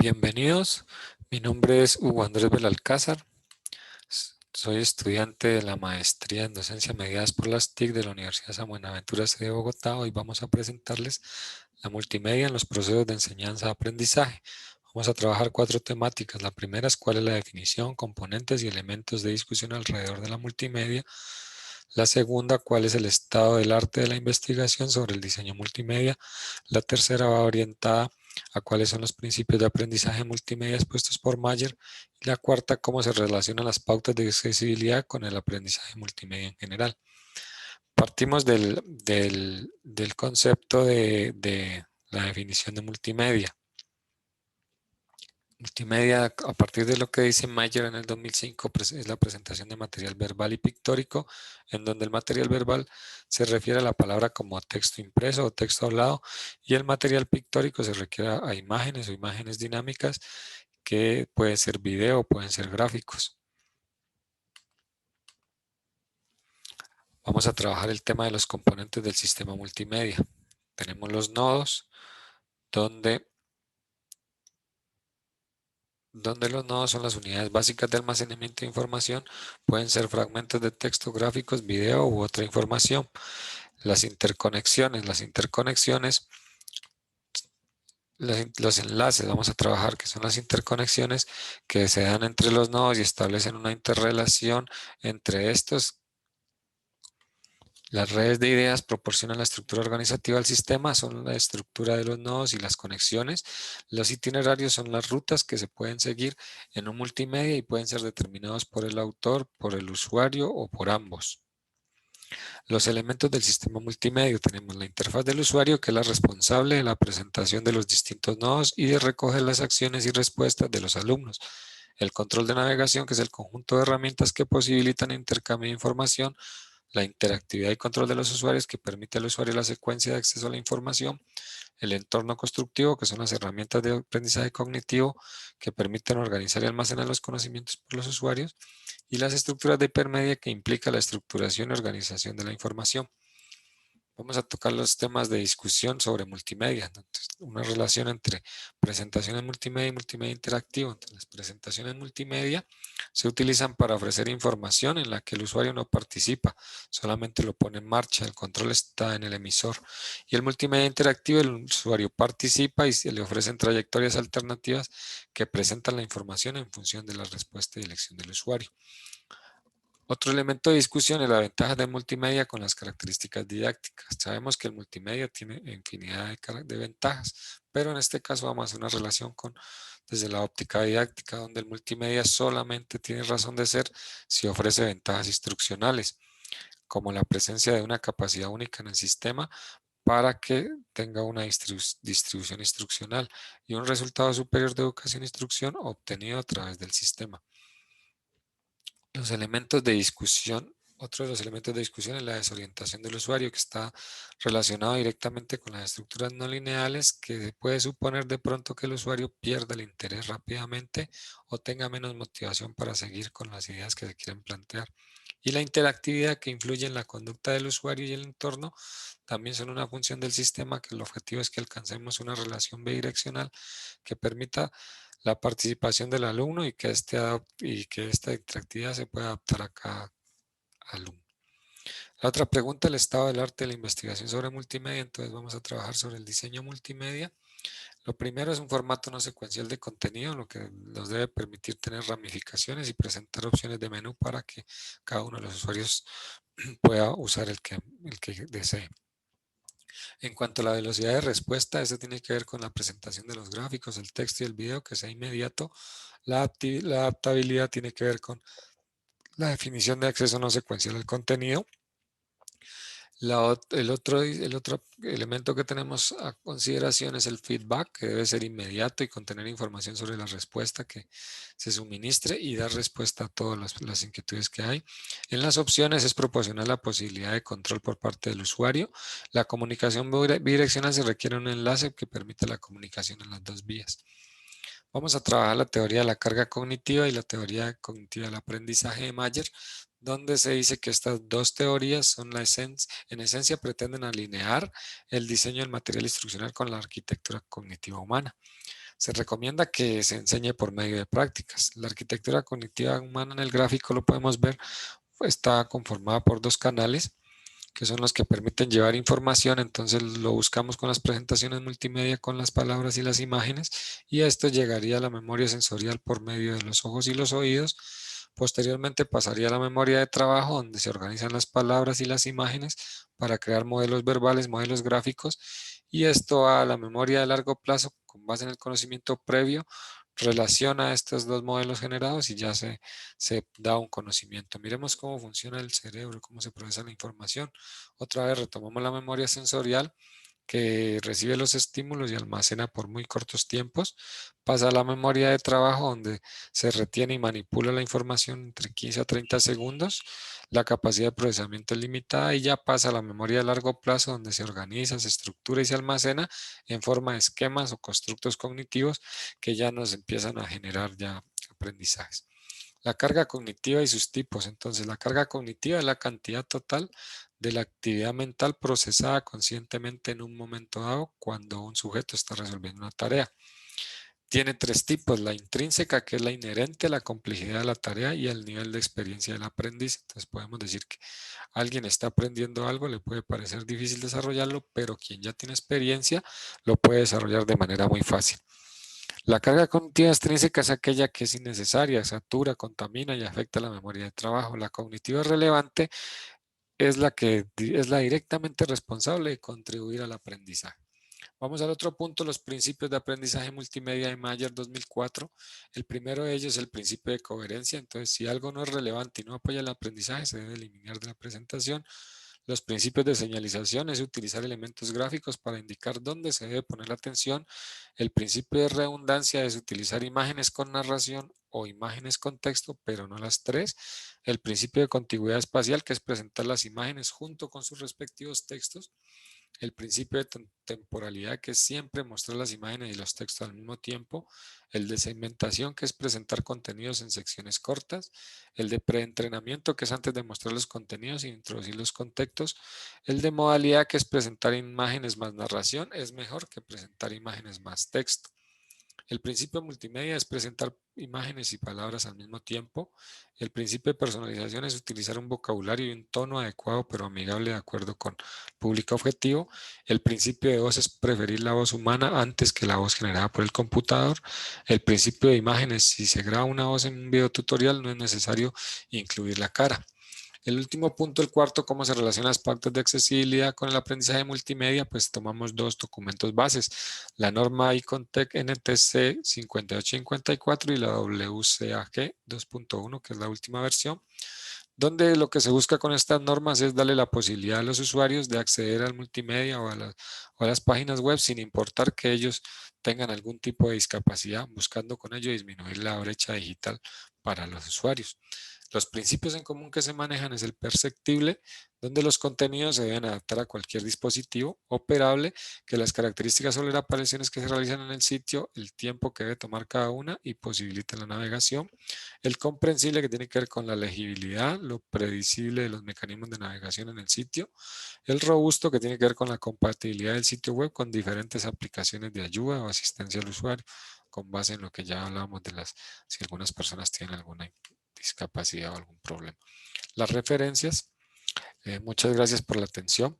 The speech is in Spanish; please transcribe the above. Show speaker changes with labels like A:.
A: Bienvenidos, mi nombre es Hugo Andrés Belalcázar, soy estudiante de la maestría en docencia mediadas por las TIC de la Universidad San Buenaventura sede de Bogotá. Hoy vamos a presentarles la multimedia en los procesos de enseñanza-aprendizaje. Vamos a trabajar 4 temáticas. La primera es cuál es la definición, componentes y elementos de discusión alrededor de la multimedia. La segunda, cuál es el estado del arte de la investigación sobre el diseño multimedia. La tercera va orientada a cuáles son los principios de aprendizaje multimedia expuestos por Mayer. Y la cuarta, cómo se relacionan las pautas de accesibilidad con el aprendizaje multimedia en general. Partimos del concepto de la definición de multimedia. Multimedia, a partir de lo que dice Mayer en el 2005, es la presentación de material verbal y pictórico, en donde el material verbal se refiere a la palabra como texto impreso o texto hablado, y el material pictórico se refiere a imágenes o imágenes dinámicas que pueden ser video, pueden ser gráficos. Vamos a trabajar el tema de los componentes del sistema multimedia. Tenemos los nodos, donde los nodos son las unidades básicas de almacenamiento de información, pueden ser fragmentos de texto, gráficos, video u otra información. Los enlaces, vamos a trabajar que son las interconexiones que se dan entre los nodos y establecen una interrelación entre estos. Las redes de ideas proporcionan la estructura organizativa del sistema, son la estructura de los nodos y las conexiones. Los itinerarios son las rutas que se pueden seguir en un multimedia y pueden ser determinados por el autor, por el usuario o por ambos. Los elementos del sistema multimedia: tenemos la interfaz del usuario, que es la responsable de la presentación de los distintos nodos y de recoger las acciones y respuestas de los alumnos. El control de navegación, que es el conjunto de herramientas que posibilitan el intercambio de información. La interactividad y control de los usuarios, que permite al usuario la secuencia de acceso a la información. El entorno constructivo, que son las herramientas de aprendizaje cognitivo que permiten organizar y almacenar los conocimientos por los usuarios. Y las estructuras de hipermedia, que implica la estructuración y organización de la información. Vamos a tocar los temas de discusión sobre multimedia. Entonces, una relación entre presentaciones multimedia y multimedia interactivo. Entonces, las presentaciones multimedia se utilizan para ofrecer información en la que el usuario no participa, solamente lo pone en marcha, el control está en el emisor. Y el multimedia interactivo, el usuario participa y se le ofrecen trayectorias alternativas que presentan la información en función de la respuesta y elección del usuario. Otro elemento de discusión es la ventaja de multimedia con las características didácticas. Sabemos que el multimedia tiene infinidad de ventajas, pero en este caso vamos a hacer una relación desde la óptica didáctica, donde el multimedia solamente tiene razón de ser si ofrece ventajas instruccionales, como la presencia de una capacidad única en el sistema para que tenga una distribución instruccional y un resultado superior de educación-instrucción obtenido a través del sistema. Los elementos de discusión, otro de los elementos de discusión es la desorientación del usuario, que está relacionado directamente con las estructuras no lineales, que puede suponer de pronto que el usuario pierda el interés rápidamente o tenga menos motivación para seguir con las ideas que se quieren plantear. Y la interactividad, que influye en la conducta del usuario y el entorno, también son una función del sistema, que el objetivo es que alcancemos una relación bidireccional que permita la participación del alumno y que esta interactividad se pueda adaptar a cada alumno. La otra pregunta, el estado del arte de la investigación sobre multimedia. Entonces vamos a trabajar sobre el diseño multimedia. Lo primero es un formato no secuencial de contenido, lo que nos debe permitir tener ramificaciones y presentar opciones de menú para que cada uno de los usuarios pueda usar el que desee. En cuanto a la velocidad de respuesta, eso tiene que ver con la presentación de los gráficos, el texto y el video, que sea inmediato. La adaptabilidad tiene que ver con la definición de acceso no secuencial al contenido. El otro elemento que tenemos a consideración es el feedback, que debe ser inmediato y contener información sobre la respuesta que se suministre y dar respuesta a todas las inquietudes que hay. En las opciones es proporcionar la posibilidad de control por parte del usuario. La comunicación bidireccional, se requiere un enlace que permita la comunicación en las dos vías. Vamos a trabajar la teoría de la carga cognitiva y la teoría cognitiva del aprendizaje de Mayer, donde se dice que estas dos teorías son en esencia pretenden alinear el diseño del material instruccional con la arquitectura cognitiva humana. Se recomienda que se enseñe por medio de prácticas. La arquitectura cognitiva humana en el gráfico lo podemos ver, está conformada por dos canales que son los que permiten llevar información, entonces lo buscamos con las presentaciones multimedia, con las palabras y las imágenes, y esto llegaría a la memoria sensorial por medio de los ojos y los oídos. Posteriormente pasaría a la memoria de trabajo, donde se organizan las palabras y las imágenes para crear modelos verbales, modelos gráficos, y esto a la memoria de largo plazo, con base en el conocimiento previo, relaciona estos dos modelos generados y ya se da un conocimiento. Miremos cómo funciona el cerebro, cómo se procesa la información. Otra vez retomamos la memoria sensorial que recibe los estímulos y almacena por muy cortos tiempos, pasa a la memoria de trabajo donde se retiene y manipula la información entre 15 a 30 segundos, la capacidad de procesamiento es limitada y ya pasa a la memoria de largo plazo donde se organiza, se estructura y se almacena en forma de esquemas o constructos cognitivos que ya nos empiezan a generar ya aprendizajes. La carga cognitiva y sus tipos. Entonces, la carga cognitiva es la cantidad total de la actividad mental procesada conscientemente en un momento dado cuando un sujeto está resolviendo una tarea. Tiene tres tipos: la intrínseca, que es la inherente a la complejidad de la tarea y el nivel de experiencia del aprendiz. Entonces, podemos decir que alguien está aprendiendo algo, le puede parecer difícil desarrollarlo, pero quien ya tiene experiencia lo puede desarrollar de manera muy fácil. La carga cognitiva extrínseca es aquella que es innecesaria, satura, contamina y afecta la memoria de trabajo. La cognitiva relevante es la que es la directamente responsable de contribuir al aprendizaje. Vamos al otro punto, los principios de aprendizaje multimedia de Mayer 2004. El primero de ellos es el principio de coherencia. Entonces, si algo no es relevante y no apoya el aprendizaje, se debe eliminar de la presentación. Los principios de señalización es utilizar elementos gráficos para indicar dónde se debe poner la atención. El principio de redundancia es utilizar imágenes con narración o imágenes con texto, pero no las tres. El principio de contigüidad espacial, que es presentar las imágenes junto con sus respectivos textos. El principio de temporalidad, que es siempre mostrar las imágenes y los textos al mismo tiempo. El de segmentación, que es presentar contenidos en secciones cortas. El de preentrenamiento, que es antes de mostrar los contenidos e introducir los contextos. El de modalidad, que es presentar imágenes más narración, es mejor que presentar imágenes más texto. El principio multimedia es presentar imágenes y palabras al mismo tiempo. El principio de personalización es utilizar un vocabulario y un tono adecuado pero amigable de acuerdo con el público objetivo. El principio de voz es preferir la voz humana antes que la voz generada por el computador. El principio de imágenes: si se graba una voz en un video tutorial, no es necesario incluir la cara. El último punto, el cuarto, cómo se relacionan las pautas de accesibilidad con el aprendizaje multimedia, pues tomamos dos documentos bases: la norma ICONTEC NTC 5854 y la WCAG 2.1, que es la última versión, donde lo que se busca con estas normas es darle la posibilidad a los usuarios de acceder al multimedia o a las páginas web sin importar que ellos tengan algún tipo de discapacidad, buscando con ello disminuir la brecha digital para los usuarios. Los principios en común que se manejan es el perceptible, donde los contenidos se deben adaptar a cualquier dispositivo operable, que las características sobre las operaciones que se realizan en el sitio, el tiempo que debe tomar cada una y posibilitan la navegación. El comprensible, que tiene que ver con la legibilidad, lo predecible de los mecanismos de navegación en el sitio. El robusto, que tiene que ver con la compatibilidad del sitio web con diferentes aplicaciones de ayuda o asistencia al usuario, con base en lo que ya hablábamos de si algunas personas tienen alguna discapacidad o algún problema. Las referencias. Muchas gracias por la atención.